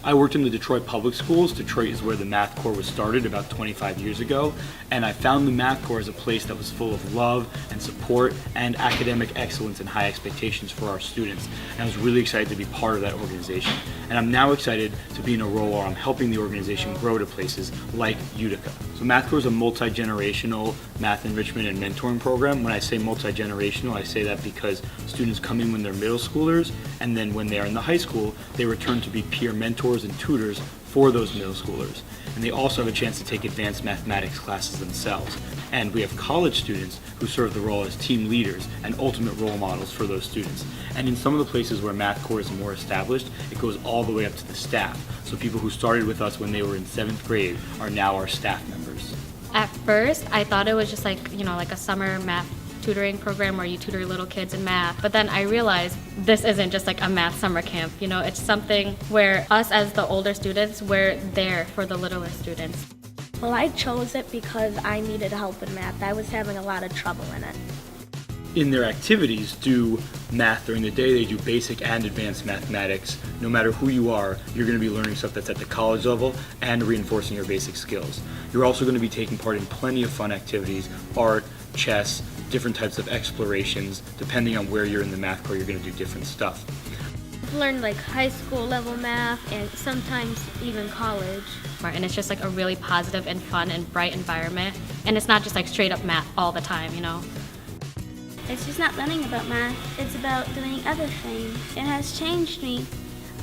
I worked in the Detroit public schools. Detroit is where the Math Corps was started about 25 years ago, and I found the Math Corps as a place that was full of love and support and academic excellence and high expectations for our students. And I was really excited to be part of that organization. And I'm now excited to be in a role where I'm helping the organization grow to places like Utica. So Math Corps is a multi-generational math enrichment and mentoring program. When I say multi-generational, I say that because students come in when they're middle schoolers, and then when they are in the high school, they return to be peer mentors and tutors for those middle schoolers. And they also have a chance to take advanced mathematics classes themselves. And we have college students who serve the role as team leaders and ultimate role models for those students. And in some of the places where Math Corps is more established, it goes all the way up to the staff. So people who started with us when they were in 7th grade are now our staff members. At first, I thought it was just like a summer math tutoring program where you tutor little kids in math. But then I realized this isn't just like a math summer camp. It's something where us as the older students, we're there for the littler students. Well, I chose it because I needed help in math. I was having a lot of trouble in it. In their activities, do math during the day. They do basic and advanced mathematics. No matter who you are, you're going to be learning stuff that's at the college level and reinforcing your basic skills. You're also going to be taking part in plenty of fun activities, art, chess, different types of explorations. Depending on where you're in the Math Corps, you're going to do different stuff. I've learned like high school level math and sometimes even college. And it's just like a really positive and fun and bright environment. And it's not just like straight up math all the time. It's just not learning about math, it's about doing other things. It has changed me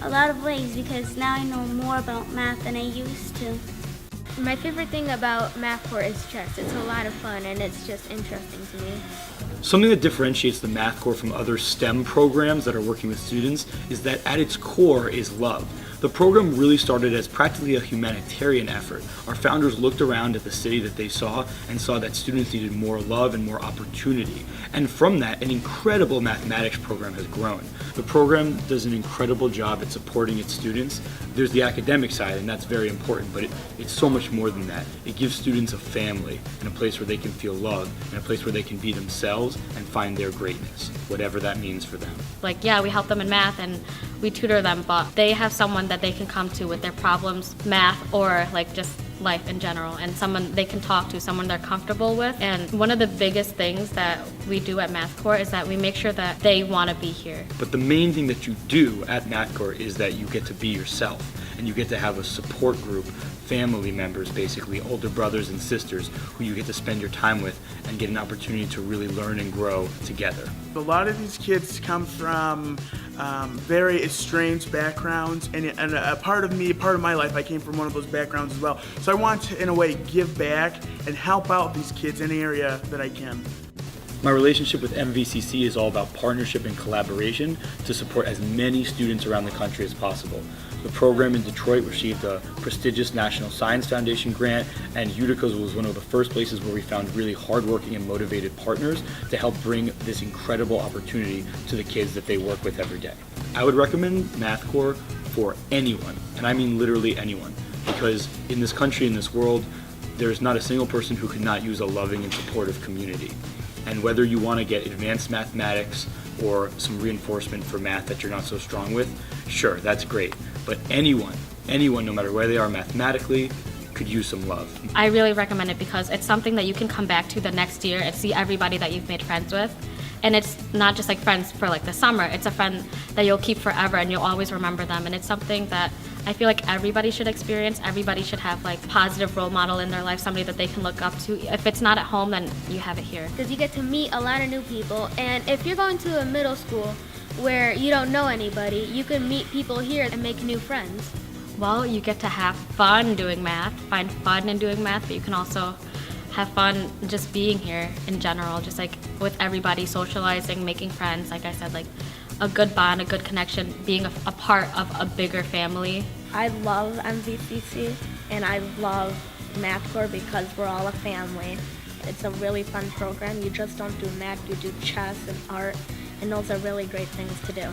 a lot of ways because now I know more about math than I used to. My favorite thing about Math Corps is chess. It's a lot of fun and it's just interesting to me. Something that differentiates the Math Corps from other STEM programs that are working with students is that at its core is love. The program really started as practically a humanitarian effort. Our founders looked around at the city that they saw and saw that students needed more love and more opportunity. And from that, an incredible mathematics program has grown. The program does an incredible job at supporting its students. There's the academic side, and that's very important, but it's so much more than that. It gives students a family and a place where they can feel loved and a place where they can be themselves and find their greatness, whatever that means for them. We help them in math and we tutor them, but they have someone that they can come to with their problems, math, or just life in general, and someone they can talk to, someone they're comfortable with. And one of the biggest things that we do at Math Corps is that we make sure that they want to be here. But the main thing that you do at Math Corps is that you get to be yourself, and you get to have a support group, family members basically, older brothers and sisters who you get to spend your time with and get an opportunity to really learn and grow together. A lot of these kids come from very estranged backgrounds, and a part of my life, I came from one of those backgrounds as well. So I want to, in a way, give back and help out these kids in the area that I can. My relationship with MVCC is all about partnership and collaboration to support as many students around the country as possible. The program in Detroit received a prestigious National Science Foundation grant, and Utica was one of the first places where we found really hardworking and motivated partners to help bring this incredible opportunity to the kids that they work with every day. I would recommend Math Corps for anyone, and I mean literally anyone, because in this country, in this world, there's not a single person who could not use a loving and supportive community. And whether you want to get advanced mathematics or some reinforcement for math that you're not so strong with, sure, that's great. But anyone, no matter where they are mathematically, could use some love. I really recommend it because it's something that you can come back to the next year and see everybody that you've made friends with. And it's not just like friends for the summer, it's a friend that you'll keep forever and you'll always remember them. And it's something that I feel like everybody should experience. Everybody should have positive role model in their life, somebody that they can look up to. If it's not at home, then you have it here. Because you get to meet a lot of new people, and if you're going to a middle school where you don't know anybody, you can meet people here and make new friends. Well, you get to have fun doing math, find fun in doing math, but you can also have fun just being here in general, just with everybody, socializing, making friends, like I said, a good bond, a good connection, being a part of a bigger family. I love MVCC and I love Math Corps because we're all a family. It's a really fun program. You just don't do math, you do chess and art, and those are really great things to do.